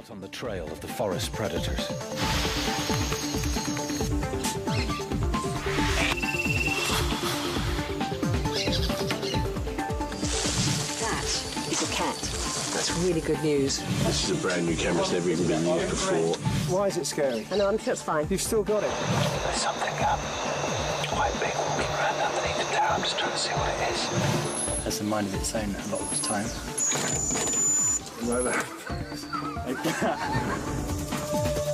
Hot on the trail of the forest predators. That is a cat. That's really good news. This is a brand new camera, it's never even been used before. Why is it scary? I know, I'm sure it's fine. You've still got it. There's something quite big walking around underneath the tower. I'm just trying to see what it is. Has a mind of its own a lot of the time.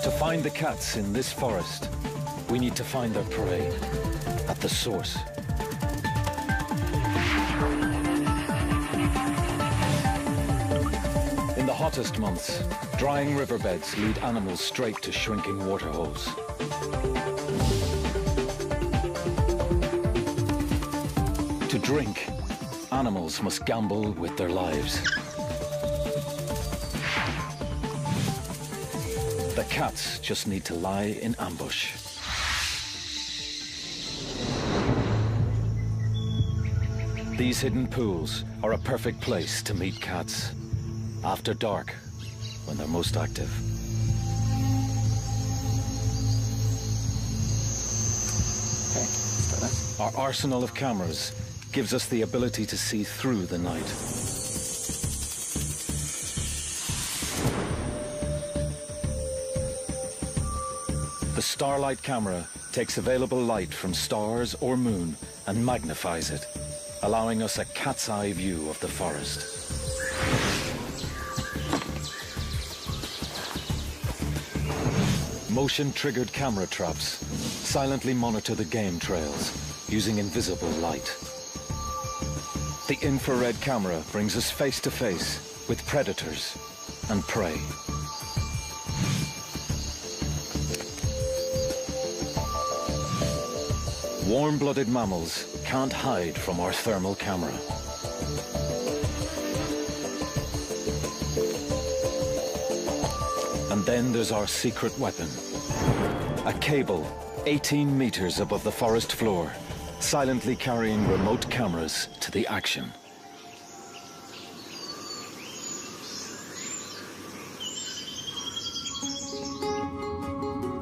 To find the cats in this forest, we need to find their prey at the source. In the hottest months, drying riverbeds lead animals straight to shrinking waterholes. To drink, animals must gamble with their lives. The cats just need to lie in ambush. These hidden pools are a perfect place to meet cats after dark, when they're most active. Okay, start that. Our arsenal of cameras gives us the ability to see through the night. The Starlight camera takes available light from stars or moon and magnifies it, allowing us a cat's eye view of the forest. Motion-triggered camera traps silently monitor the game trails using invisible light. The infrared camera brings us face to face with predators and prey. Warm-blooded mammals can't hide from our thermal camera. And then there's our secret weapon. A cable 18 meters above the forest floor, silently carrying remote cameras to the action.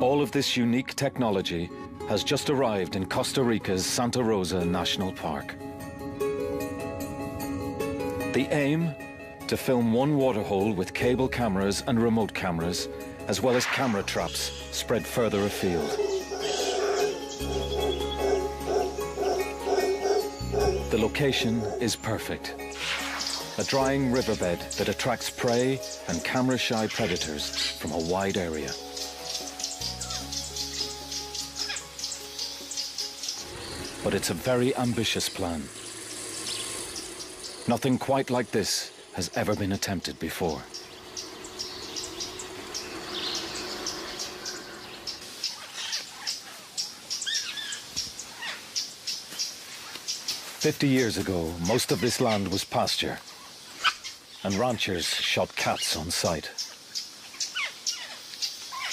All of this unique technology has just arrived in Costa Rica's Santa Rosa National Park. The aim? To film one waterhole with cable cameras and remote cameras, as well as camera traps spread further afield. The location is perfect. A drying riverbed that attracts prey and camera-shy predators from a wide area. But it's a very ambitious plan. Nothing quite like this has ever been attempted before. "50 years ago, most of this land was pasture, and ranchers shot cats on sight.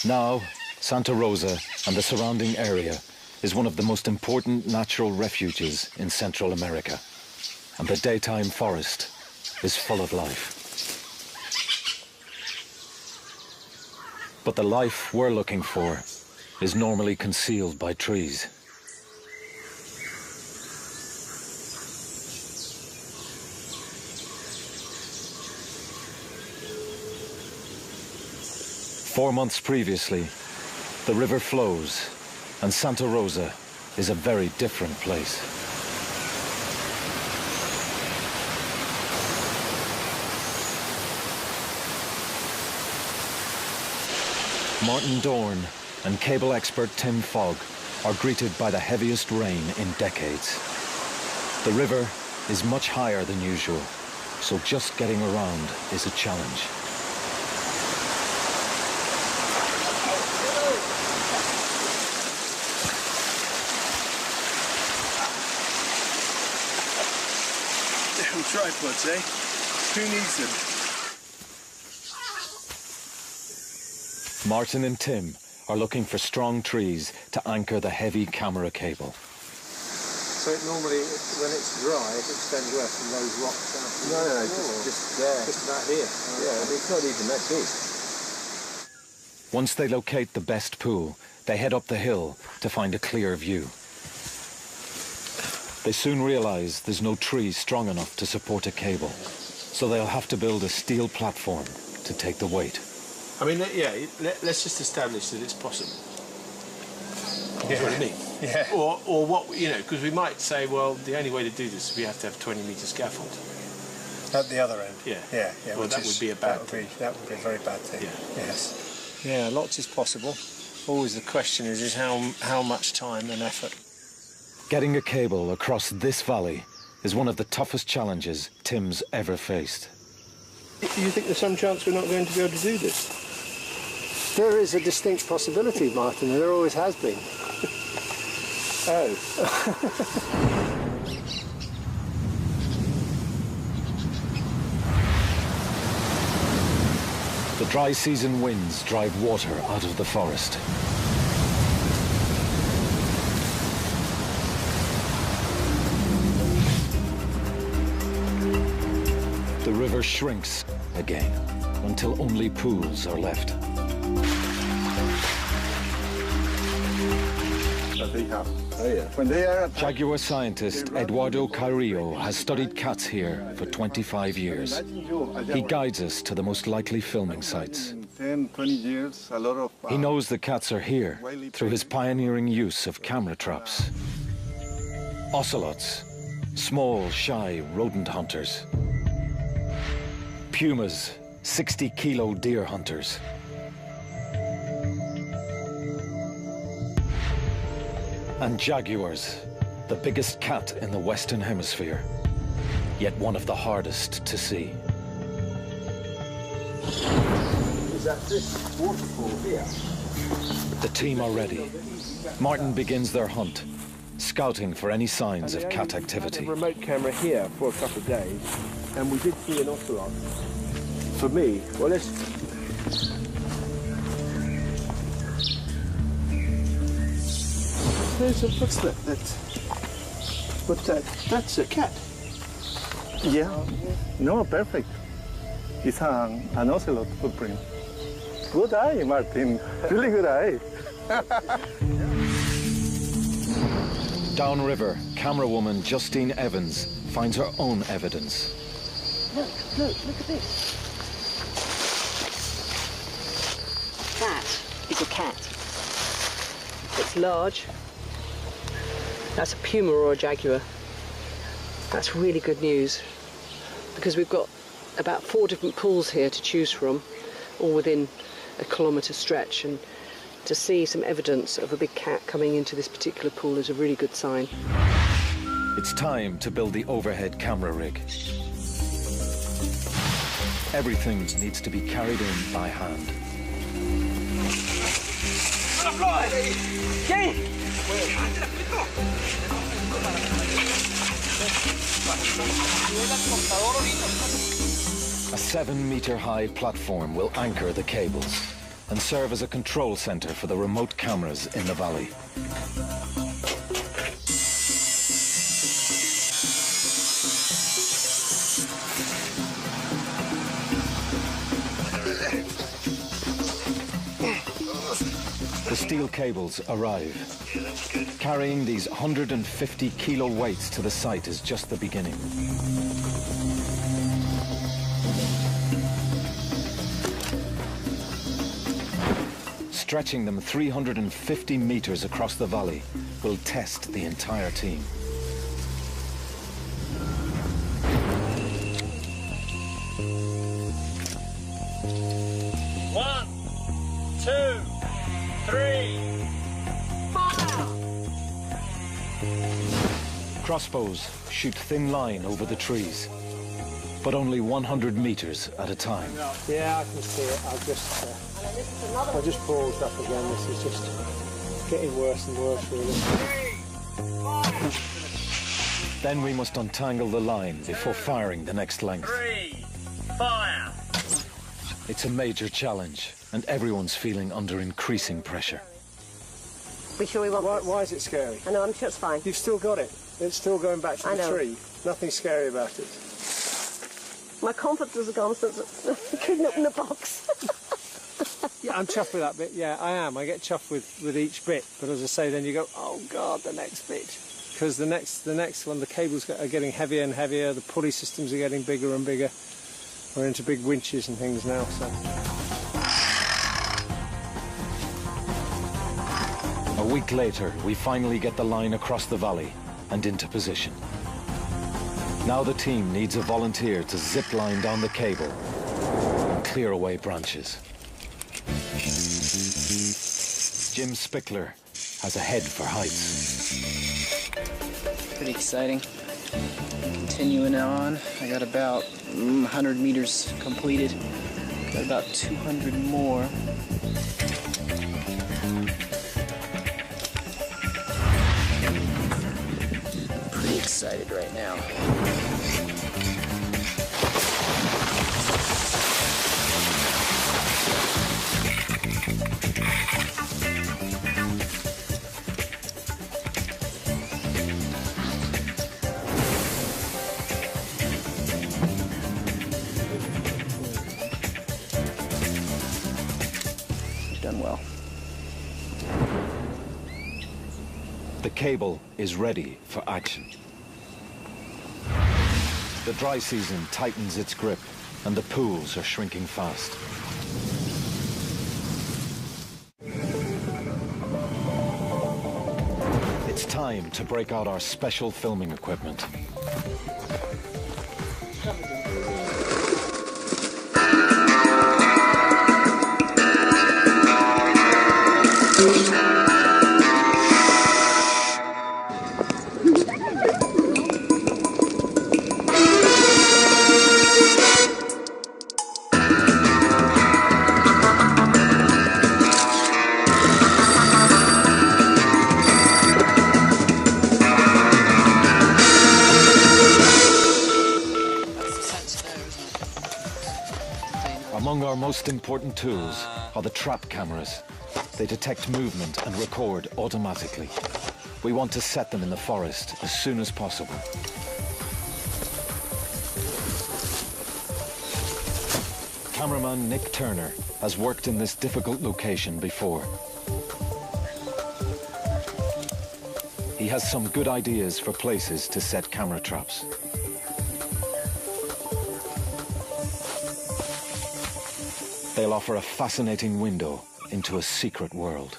Now, Santa Rosa and the surrounding area is one of the most important natural refuges in Central America, and the daytime forest is full of life. But the life we're looking for is normally concealed by trees. Four months previously, the river flows, and Santa Rosa is a very different place. Martin Dorn and cable expert Tim Fogg are greeted by the heaviest rain in decades. The river is much higher than usual, so just getting around is a challenge. Damn tripods, eh? Who needs them? Martin and Tim are looking for strong trees to anchor the heavy camera cable. So it normally, when it's dry, it extends west from those rocks out. No, just there. Just about here. Yeah, I mean, it's not even that big. Once they locate the best pool, they head up the hill to find a clear view. They soon realize there's no tree strong enough to support a cable, so they'll have to build a steel platform to take the weight. I mean, yeah, let's just establish that it's possible. That's what I mean. Yeah. Or what, you know, because we might say, well, the only way to do this is we have to have 20-metre scaffold. At the other end. Yeah. Yeah. Well, that would be a bad thing. That would be a very bad thing. Yeah. Yes. Yeah, lots is possible. Always the question is how much time and effort. Getting a cable across this valley is one of the toughest challenges Tim's ever faced. Do you think there's some chance we're not going to be able to do this? There is a distinct possibility, Martin, and there always has been. Oh. The dry season winds drive water out of the forest. The river shrinks again until only pools are left. Jaguar scientist Eduardo Carrillo has studied cats here for 25 years. He guides us to the most likely filming sites. 10, 20 years, a lot of... He knows the cats are here through his pioneering use of camera traps. Ocelots, small, shy rodent hunters. Pumas, 60-kilo deer hunters. And jaguars, the biggest cat in the Western Hemisphere, yet one of the hardest to see. Is that this waterfall here? The team are ready. Martin begins their hunt, scouting for any signs of cat activity. We had a remote camera here for a couple of days, and we did see an ocelot. For me, well, let's... What's that? That's a cat. Yeah, no, perfect. It's an ocelot footprint. Good eye, Martin. Really good eye. Downriver, camera woman Justine Evans finds her own evidence. Look at this. That is a cat. It's large. That's a puma or a jaguar. That's really good news, because we've got about 4 different pools here to choose from, all within a kilometre stretch, and to see some evidence of a big cat coming into this particular pool is a really good sign. It's time to build the overhead camera rig. Everything needs to be carried in by hand. A 7-metre-high platform will anchor the cables and serve as a control centre for the remote cameras in the valley. The steel cables arrive. Carrying these 150-kilo weights to the site is just the beginning. Stretching them 350 meters across the valley will test the entire team. One, two, three. Crossbows shoot thin line over the trees, but only 100 meters at a time. Yeah, I can see it. I just paused up again. This is just getting worse and worse, really. Then we must untangle the line before firing the next length. 3, fire! It's a major challenge, and everyone's feeling under increasing pressure. We sure we want Why is it scary? I know, I'm sure it's fine. You've still got it. It's still going back to the tree. Nothing scary about it. My confidence has gone since I couldn't open the box. I'm chuffed with that bit. Yeah, I am. I get chuffed with each bit. But as I say, then you go, oh God, the next bit. Because the next one, the cables are getting heavier and heavier. The pulley systems are getting bigger and bigger. We're into big winches and things now. So. A week later, we finally get the line across the valley and into position. Now the team needs a volunteer to zip line down the cable and clear away branches. Jim Spickler has a head for heights. Pretty exciting. Continuing on, I got about 100 meters completed. Got about 200 more. Pretty excited right now. Done well. The cable is ready for action. The dry season tightens its grip and the pools are shrinking fast. It's time to break out our special filming equipment. Among our most important tools are the trap cameras. They detect movement and record automatically. We want to set them in the forest as soon as possible. Cameraman Nick Turner has worked in this difficult location before. He has some good ideas for places to set camera traps. They'll offer a fascinating window into a secret world.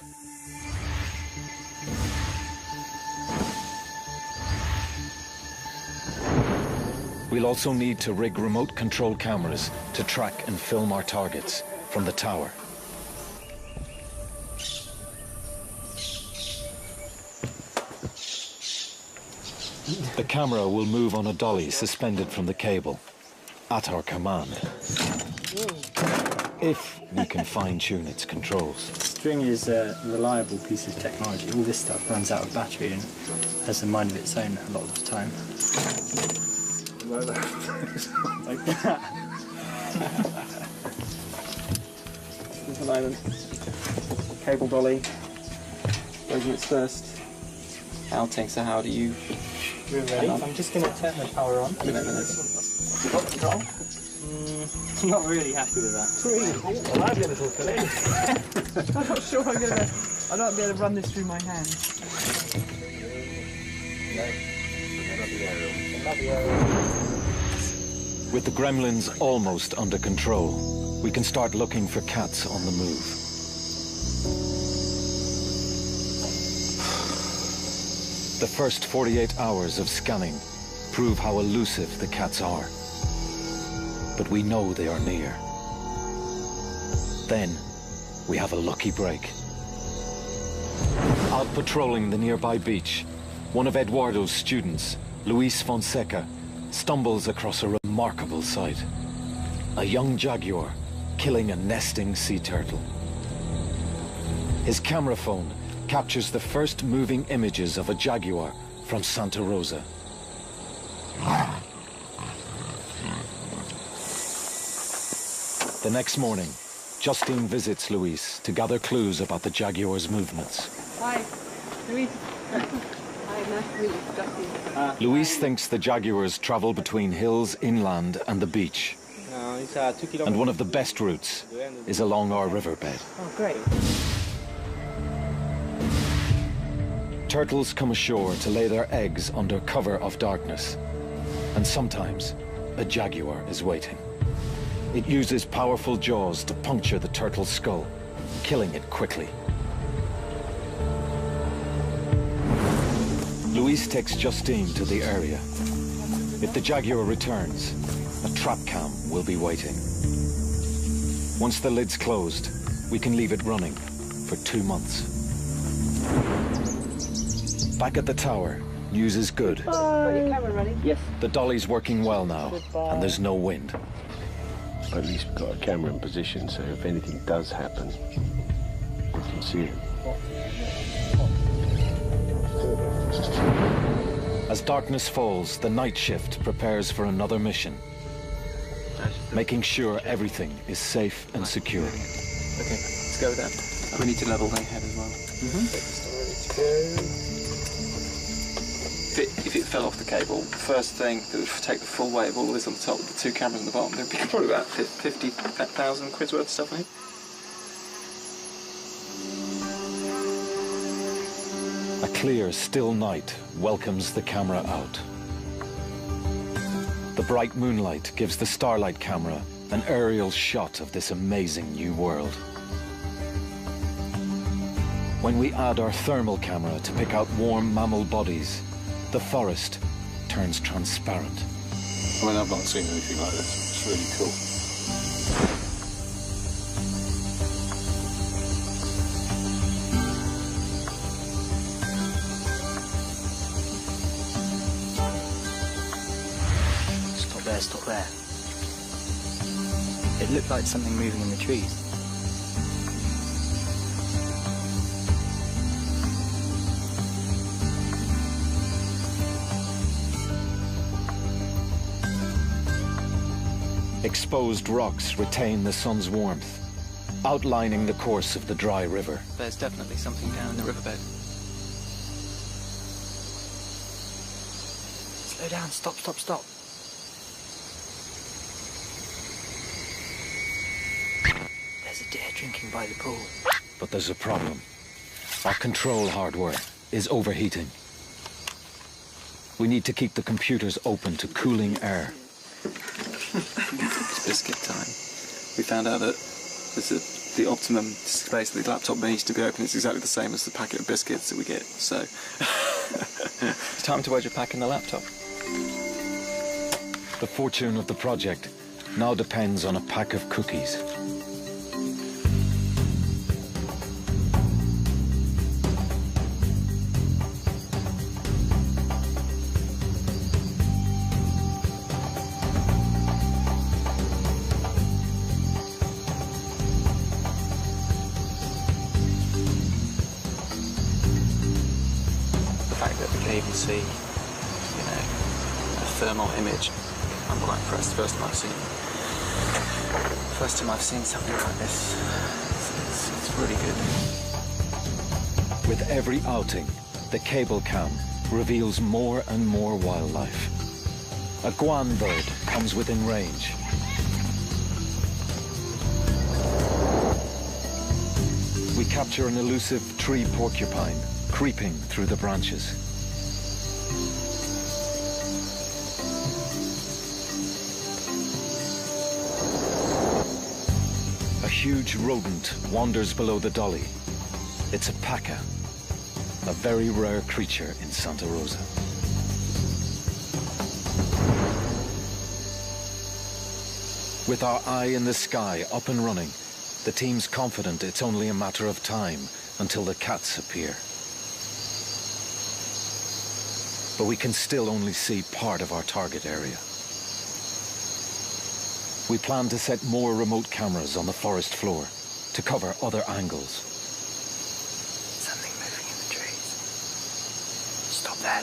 We'll also need to rig remote control cameras to track and film our targets from the tower. The camera will move on a dolly suspended from the cable, at our command. If we can fine-tune its controls. String is a reliable piece of technology. All this stuff runs out of battery and has a mind of its own a lot of the time. Like that. At the moment, cable dolly goes in its first outing, so how do you... We're ready. I'm just going to turn the power on. You got control? I'm not really happy with that. Well, I'm going to talk to it. I'm not sure I'm going to... I don't be able to run this through my hands. With the gremlins almost under control, we can start looking for cats on the move. The first 48 hours of scanning prove how elusive the cats are. But we know they are near. Then, we have a lucky break. Out patrolling the nearby beach, one of Eduardo's students, Luis Fonseca, stumbles across a remarkable sight. A young jaguar killing a nesting sea turtle. His camera phone captures the first moving images of a jaguar from Santa Rosa. The next morning, Justine visits Luis to gather clues about the jaguar's movements. Hi, Luis. Hi, nice to meet you, Justine. Luis thinks the jaguars travel between hills inland and the beach. And one of the best routes is along our riverbed. Oh, great. Turtles come ashore to lay their eggs under cover of darkness. And sometimes a jaguar is waiting. It uses powerful jaws to puncture the turtle's skull, killing it quickly. Luis takes Justine to the area. If the jaguar returns, a trap cam will be waiting. Once the lid's closed, we can leave it running for 2 months. Back at the tower, news is good. Got your camera running? Yes. The dolly's working well now, and there's no wind. At least we've got a camera in position, so if anything does happen, we can see it. As darkness falls, the night shift prepares for another mission, making sure everything is safe and secure. Okay, let's go with that. We need to level the head as well. If it fell off the cable, the first thing that would take the full weight of all this on the top with the 2 cameras on the bottom, there'd be probably about 50,000 quid's worth of stuff, I think. A clear, still night welcomes the camera out. The bright moonlight gives the Starlight camera an aerial shot of this amazing new world. When we add our thermal camera to pick out warm mammal bodies, the forest turns transparent. I mean, I've not seen anything like this. It's really cool. Stop there. It looked like something moving in the trees. Exposed rocks retain the sun's warmth, outlining the course of the dry river. There's definitely something down in the riverbed. Slow down, stop. There's a deer drinking by the pool. But there's a problem. Our control hardware is overheating. We need to keep the computers open to cooling air. It's biscuit time. We found out that the optimum space that the laptop needs to be open is exactly the same as the packet of biscuits that we get, so it's time to wedge a pack in the laptop. The fortune of the project now depends on a pack of cookies. See, you know, a thermal image. I'm quite impressed. First time I've seen something like this. It's really good. With every outing, the cable cam reveals more and more wildlife. A guan bird comes within range. We capture an elusive tree porcupine creeping through the branches. A huge rodent wanders below the dolly. It's a paca, a very rare creature in Santa Rosa. With our eye in the sky up and running, the team's confident it's only a matter of time until the cats appear. But we can still only see part of our target area. We plan to set more remote cameras on the forest floor to cover other angles. Something moving in the trees. Stop there.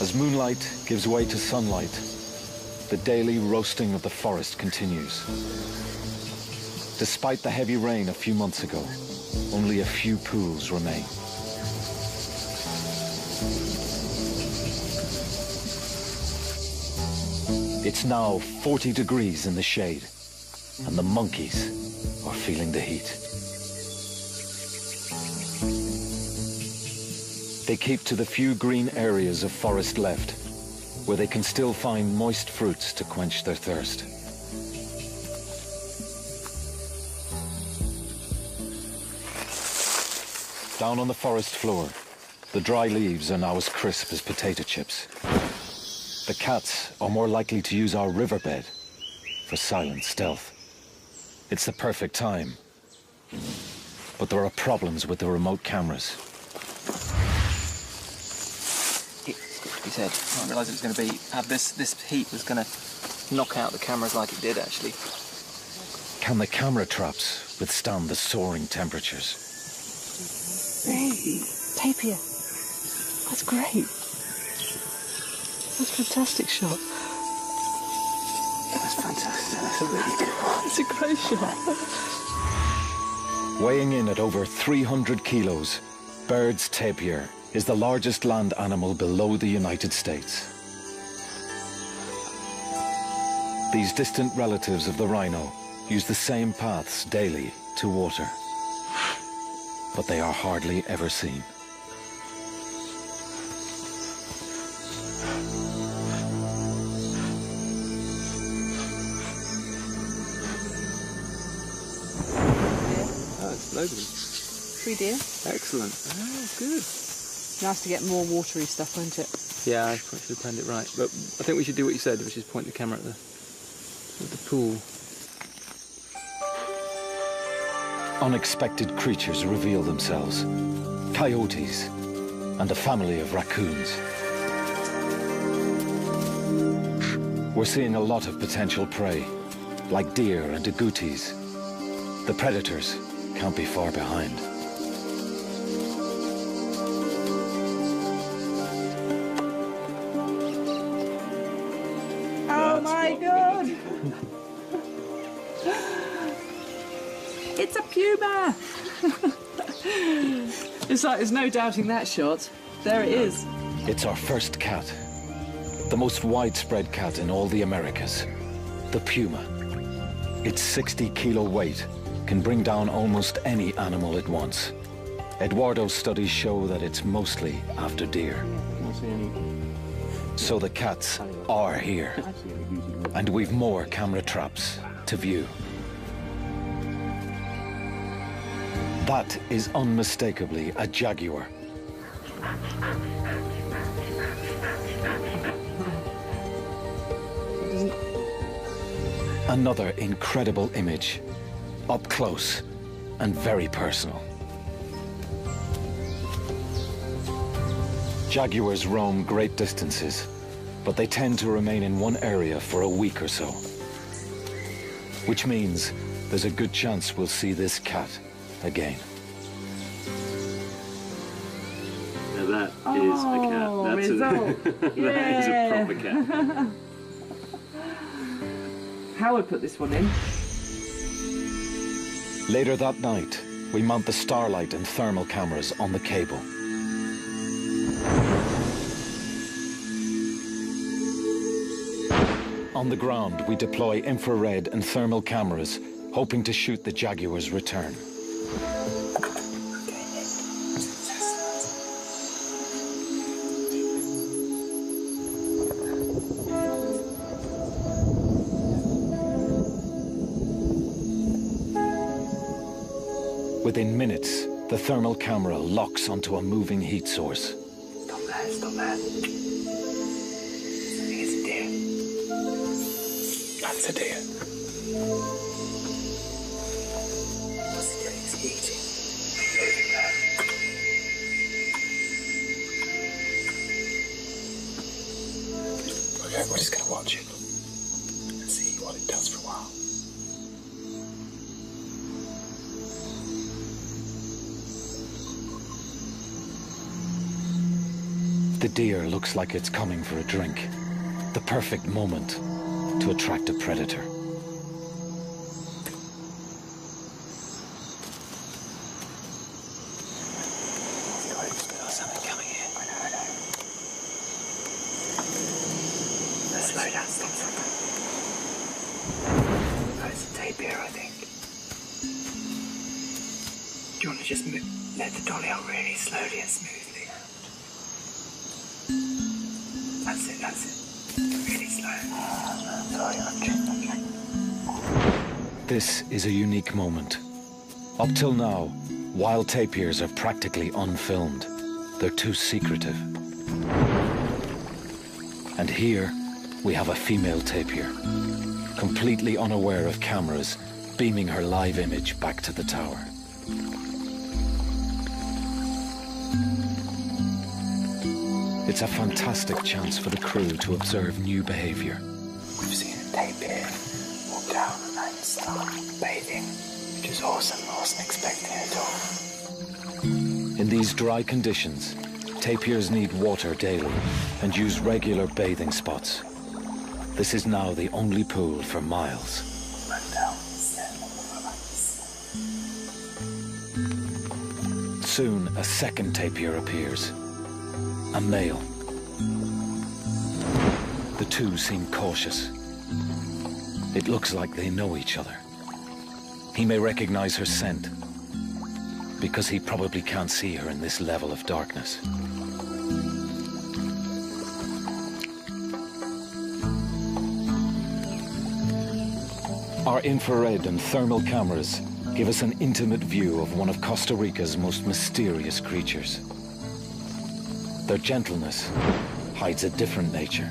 As moonlight gives way to sunlight, the daily roasting of the forest continues. Despite the heavy rain a few months ago, only a few pools remain. It's now 40 degrees in the shade, and the monkeys are feeling the heat. They keep to the few green areas of forest left, where they can still find moist fruits to quench their thirst. Down on the forest floor, the dry leaves are now as crisp as potato chips. The cats are more likely to use our riverbed for silent stealth. It's the perfect time. But there are problems with the remote cameras. He said, I didn't realise it was going to be, this heat was going to knock out the cameras like it did, actually. Can the camera traps withstand the soaring temperatures? Hey, tapir. That's great. That's a fantastic shot. That's fantastic. That's a really good one. It's a great shot. Weighing in at over 300 kilos, Baird's tapir is the largest land animal below the United States. These distant relatives of the rhino use the same paths daily to water, but they are hardly ever seen. That's loads of them. 3 deer. Excellent. Oh, good. Nice to get more watery stuff, won't it? Yeah, I probably should have planned it right. But I think we should do what you said, which is point the camera at the pool. Unexpected creatures reveal themselves. Coyotes and a family of raccoons. We're seeing a lot of potential prey, like deer and agoutis. The predators can't be far behind. Oh my God! It's a puma! It's like there's no doubting that shot. There it is. It's our first cat, the most widespread cat in all the Americas, the puma. Its 60-kilo weight can bring down almost any animal it wants. Eduardo's studies show that it's mostly after deer. So the cats are here, and we've more camera traps to view. That is unmistakably a jaguar. Another incredible image, up close and very personal. Jaguars roam great distances, but they tend to remain in one area for a week or so. Which means there's a good chance we'll see this cat again. Now that is a cat. That's that is a proper cat. Howard put this one in. Later that night, we mount the starlight and thermal cameras on the cable. On the ground, we deploy infrared and thermal cameras, hoping to shoot the jaguar's return. Within minutes, the thermal camera locks onto a moving heat source. Stop that, stop that. I think it's a deer. That's a deer. What's he doing? Is he eating? Moving there. Okay, we're just going to watch it and see what it does for a while. The deer looks like it's coming for a drink. The perfect moment to attract a predator. Something coming in. I know. Let's slow down, stop. That's a tapir, I think. Do you want to just let the dolly out really slowly and smoothly? That's it. Really slow. Sorry, I'm checking. This is a unique moment. Up till now, wild tapirs are practically unfilmed. They're too secretive. And here, we have a female tapir, completely unaware of cameras, beaming her live image back to the tower. It's a fantastic chance for the crew to observe new behavior. We've seen a tapir walk down and start bathing, which is awesome. I wasn't expecting it at all. In these dry conditions, tapirs need water daily and use regular bathing spots. This is now the only pool for miles. Soon, a second tapir appears. A male. The two seem cautious. It looks like they know each other. He may recognize her scent, because he probably can't see her in this level of darkness. Our infrared and thermal cameras give us an intimate view of one of Costa Rica's most mysterious creatures. Their gentleness hides a different nature.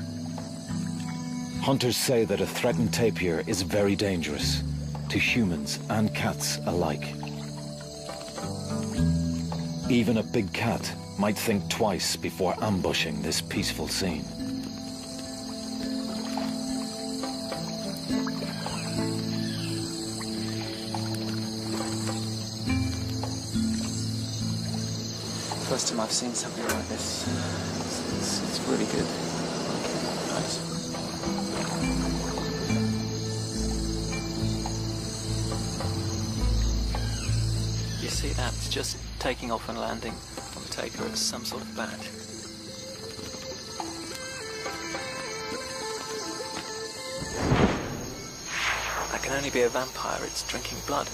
Hunters say that a threatened tapir is very dangerous to humans and cats alike. Even a big cat might think twice before ambushing this peaceful scene. First time I've seen something like this. It's really good. Nice. You see that? It's just taking off and landing on the tapir. It's some sort of bat. That can only be a vampire. It's drinking blood.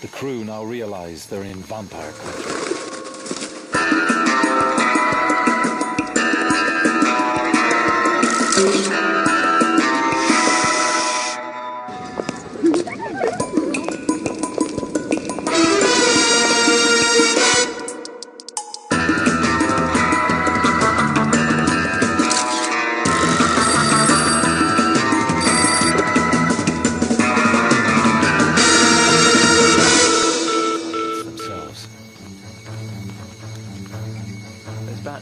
The crew now realize they're in vampire country.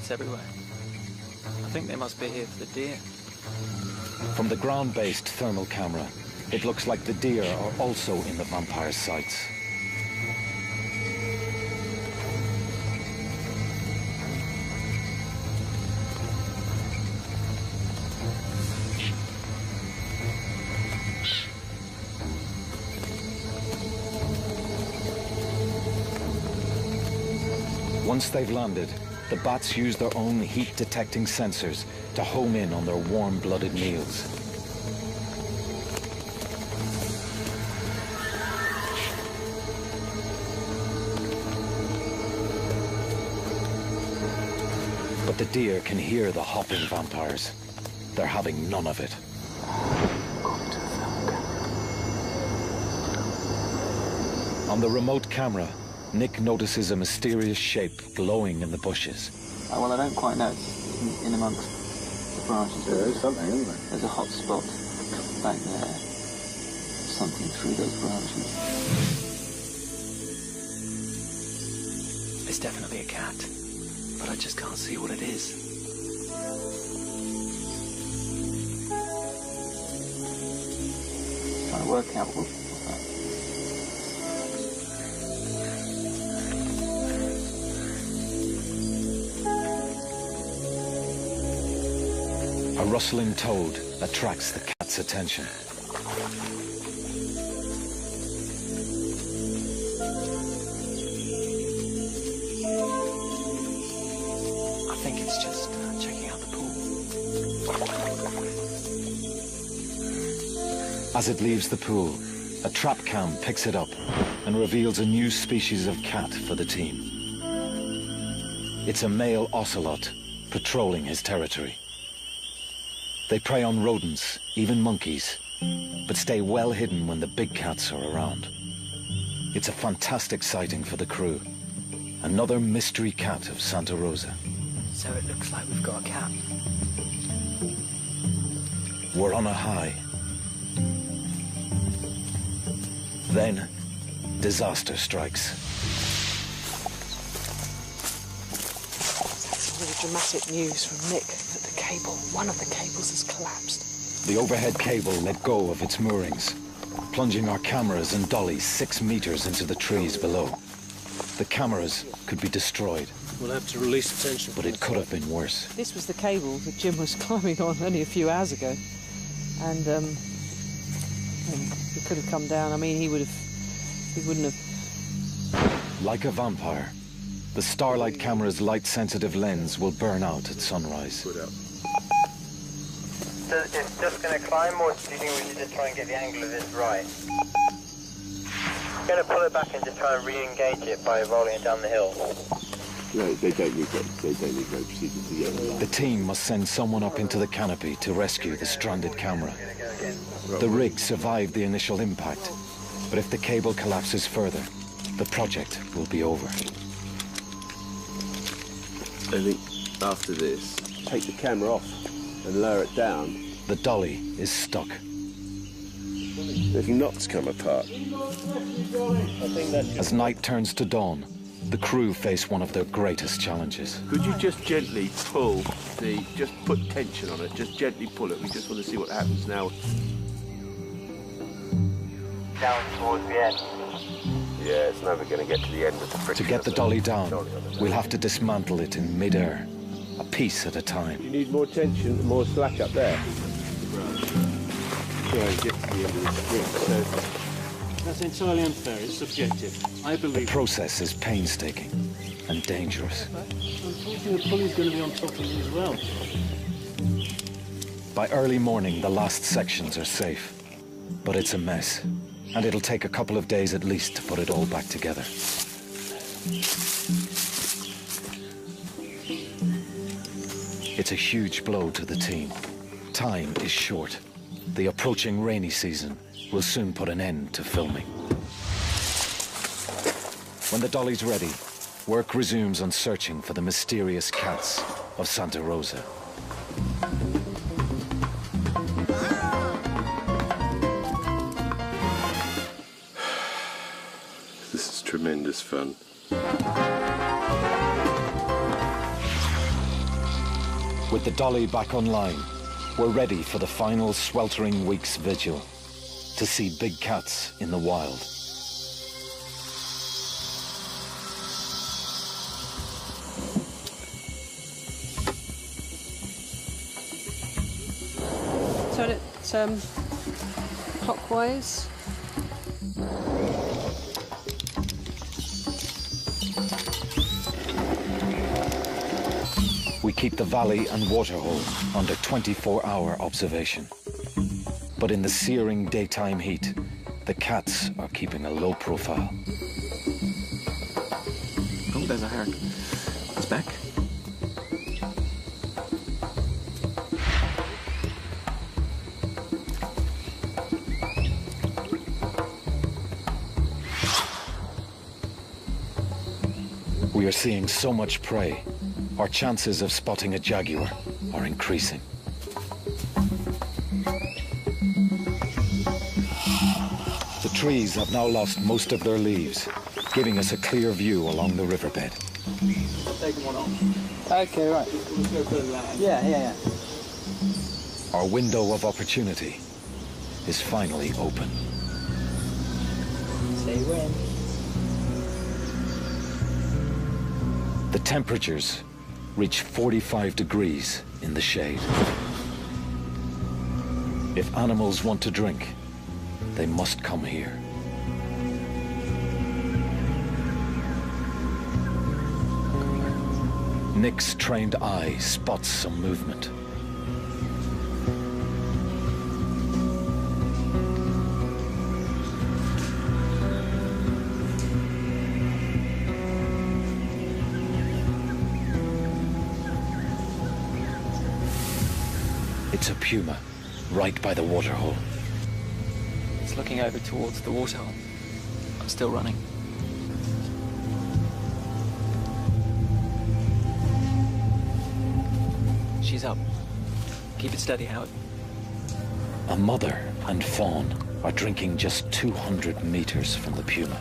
Everywhere. I think they must be here for the deer. From the ground-based thermal camera, it looks like the deer are also in the vampire's sights. Once they've landed, the bats use their own heat-detecting sensors to home in on their warm-blooded meals. But the deer can hear the hopping vampires. They're having none of it. On the remote camera, Nick notices a mysterious shape glowing in the bushes. Oh, well, I don't quite know. It's in amongst the branches. Yeah, there's something, isn't there? There's a hot spot back there. Something through those branches. It's definitely a cat, but I just can't see what it is. Trying to work out what that. A rustling toad attracts the cat's attention. I think it's just checking out the pool. As it leaves the pool, a trap cam picks it up and reveals a new species of cat for the team. It's a male ocelot patrolling his territory. They prey on rodents, even monkeys, but stay well hidden when the big cats are around. It's a fantastic sighting for the crew. Another mystery cat of Santa Rosa. So it looks like we've got a cat. We're on a high. Then, disaster strikes. That's some really dramatic news from Nick that the cable, one of the cables has collapsed. The overhead cable let go of its moorings, plunging our cameras and dollies 6 meters into the trees below. The cameras could be destroyed. We'll have to release the tension. But it could have been worse. This was the cable that Jim was climbing on only a few hours ago. And he could have come down. I mean, he wouldn't have. Like a vampire, the Starlight camera's light-sensitive lens will burn out at sunrise. So it's just going to climb, or do you think we should just try and get the angle of this right? I'm going to pull it back and just try and re-engage it by rolling it down the hill. No, they don't need procedure to get The team must send someone up into the canopy to rescue the stranded camera. The rig survived the initial impact, but if the cable collapses further, the project will be over. I think after this, take the camera off and lower it down. The dolly is stuck. There's knots come apart. As night turns to dawn, the crew face one of their greatest challenges. Could you just gently pull just put tension on it, just gently pull it. We just want to see what happens now. Down towards the end. Yeah, it's never going to get to the end of the friction. To get the dolly down, we'll have to dismantle it in mid-air, a piece at a time. You need more tension, more slack up there. Try and get to the end of the spring. So that's entirely unfair. It's subjective. I believe the process is painstaking and dangerous. Unfortunately, the pulley's going to be on top of me as well. By early morning, the last sections are safe, but it's a mess, and it'll take a couple of days at least to put it all back together. It's a huge blow to the team. Time is short. The approaching rainy season will soon put an end to filming. When the dolly's ready, work resumes on searching for the mysterious cats of Santa Rosa. this is tremendous fun. With the dolly back online, we're ready for the final sweltering week's vigil to see big cats in the wild. Turn it clockwise. We keep the valley and waterhole under 24-hour observation. But in the searing daytime heat, the cats are keeping a low profile. Oh, there's a heron. It's back. We are seeing so much prey, our chances of spotting a jaguar are increasing. The trees have now lost most of their leaves, giving us a clear view along the riverbed. Taking one off. Okay, right. Let's go further that way. Yeah. Our window of opportunity is finally open. Say when. The temperatures reach 45 degrees in the shade. If animals want to drink, they must come here. Nick's trained eye spots some movement. It's a puma, right by the waterhole. It's looking over towards the waterhole. I'm still running. She's up. Keep it steady, Howard. A mother and fawn are drinking just 200 meters from the puma.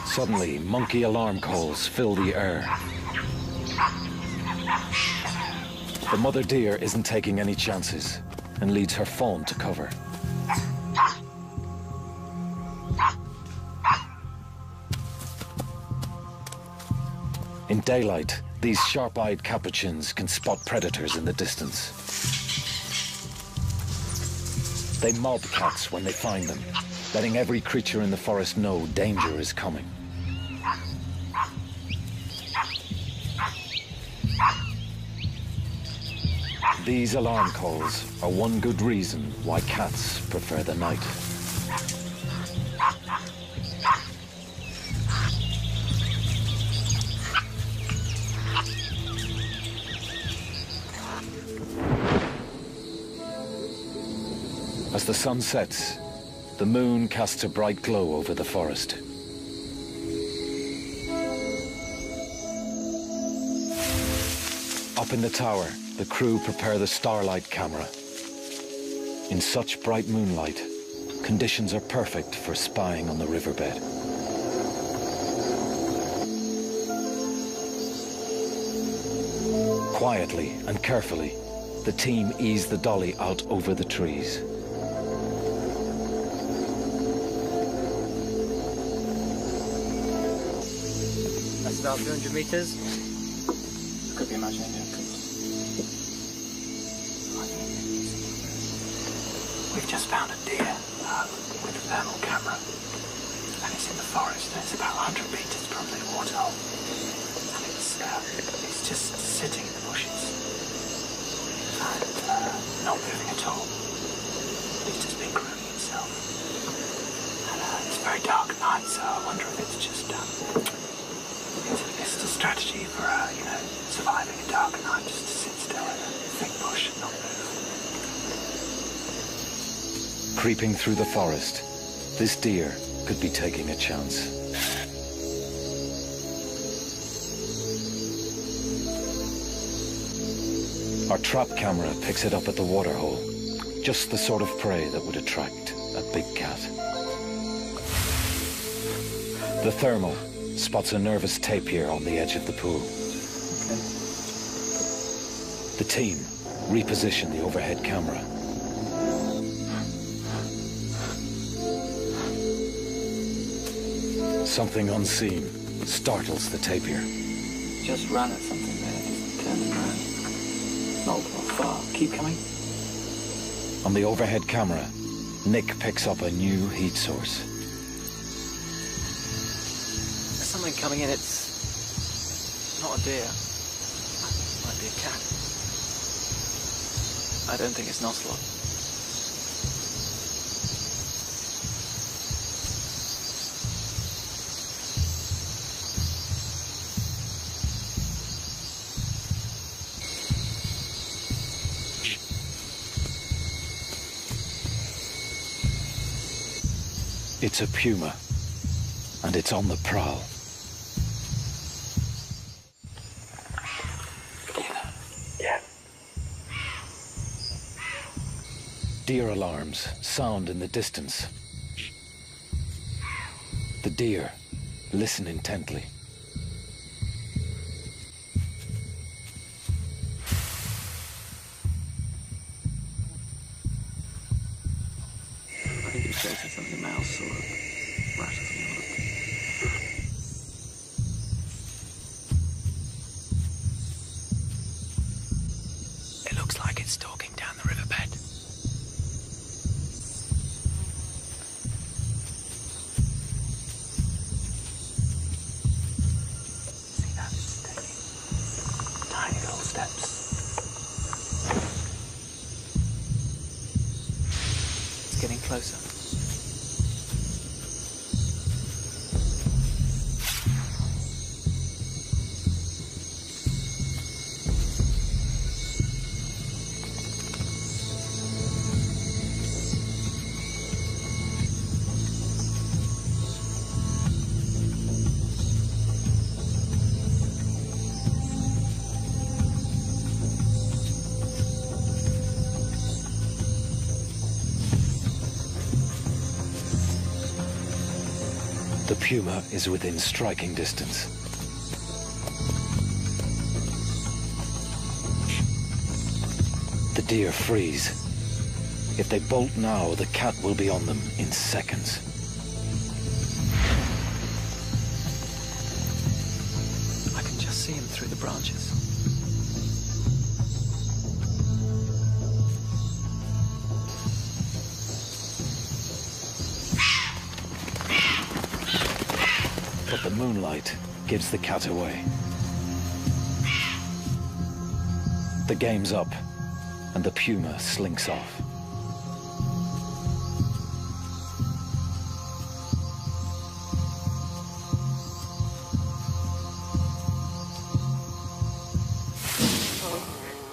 Suddenly, monkey alarm calls fill the air. The mother deer isn't taking any chances and leads her fawn to cover. In daylight, these sharp-eyed capuchins can spot predators in the distance. They mob cats when they find them, letting every creature in the forest know danger is coming. These alarm calls are one good reason why cats prefer the night. As the sun sets, the moon casts a bright glow over the forest. Up in the tower, the crew prepare the starlight camera. In such bright moonlight, conditions are perfect for spying on the riverbed. Quietly and carefully, the team ease the dolly out over the trees. That's about 200 meters. Could be imagining it. We've just found a deer with a thermal camera, and it's in the forest, and it's about 100 meters from the waterhole, and it's just sitting in the bushes and not moving at all. He's just been grooming himself, and it's a very dark night, so I wonder if it's just it's a strategy for surviving a dark night, just to sit still in a thick bush and not move. Creeping through the forest, this deer could be taking a chance. Our trap camera picks it up at the waterhole, just the sort of prey that would attract a big cat. The thermal spots a nervous tapir on the edge of the pool. The team reposition the overhead camera. Something unseen startles the tapir. Just ran at something there, just turned around. Not far. Keep coming. On the overhead camera, Nick picks up a new heat source. There's something coming in. It's not a deer. It might be a cat. I don't think it's an ocelot. It's a puma, and it's on the prowl. Yeah. Deer alarms sound in the distance. The deer listen intently. I think it's chasing something, a mouse or a rat or something. It looks like it's stalking down the riverbed. See that? It's taking tiny little steps. closer. The puma is within striking distance. The deer freeze. If they bolt now, the cat will be on them in seconds. I can just see him through the branches. But the moonlight gives the cat away. The game's up, and the puma slinks off.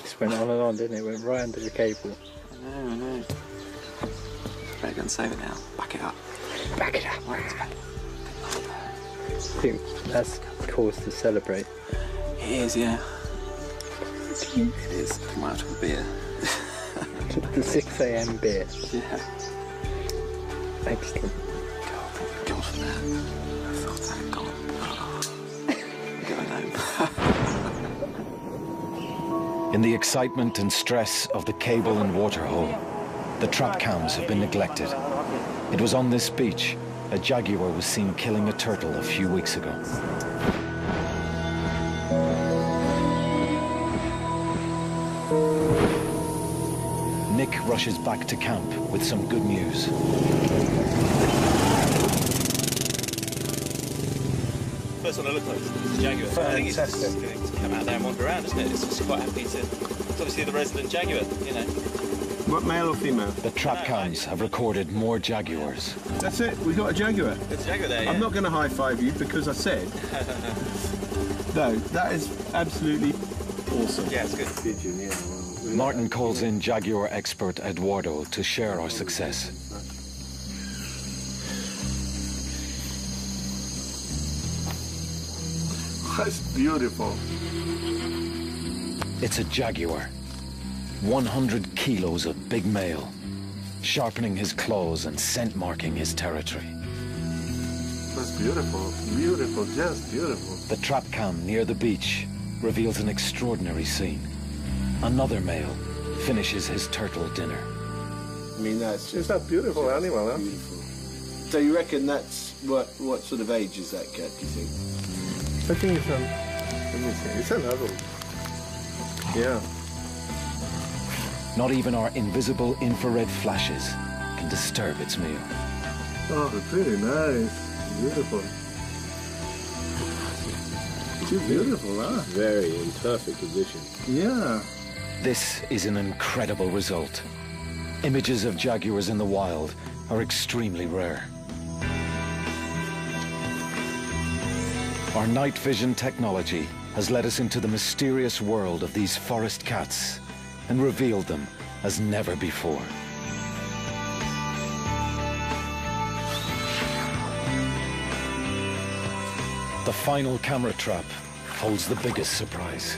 Just went on and on, didn't it? Went right under the cable. I know. Better go and save it now. Back it up. Back it up. Right, it's back. I think that's cause to celebrate. It is, yeah. It is. I might have to have a beer. The 6 a.m. beer. Yeah. Excellent. God, thank God for that. I thought I had gone. Oh. Going home. In the excitement and stress of the cable and water hole, the trap cams have been neglected. It was on this beach a jaguar was seen killing a turtle a few weeks ago. Nick rushes back to camp with some good news. First one I looked at was the jaguar. I think it's just going to come out there and wander around, isn't it? It's just quite happy to... It's obviously the resident jaguar, you know. What, male or female? The trap cams have recorded more jaguars. That's it, we got a jaguar. There's a jaguar there, yeah. I'm not going to high-five you because I said. No, that is absolutely awesome. Yeah, it's good. Martin calls in jaguar expert Eduardo to share our success. That's beautiful. It's a jaguar. 100 kilos of big male, sharpening his claws and scent marking his territory. That's beautiful, beautiful, just beautiful. The trap cam near the beach reveals an extraordinary scene. Another male finishes his turtle dinner. I mean, that's It's a beautiful animal, huh? beautiful. So you reckon that's what sort of age is that cat, do you think? I think it's let me see, it's an adult. Yeah. Not even our invisible infrared flashes can disturb its meal. Oh, pretty nice. Beautiful. Too beautiful, huh? Very in perfect condition. Yeah. This is an incredible result. Images of jaguars in the wild are extremely rare. Our night vision technology has led us into the mysterious world of these forest cats and revealed them as never before. The final camera trap holds the biggest surprise.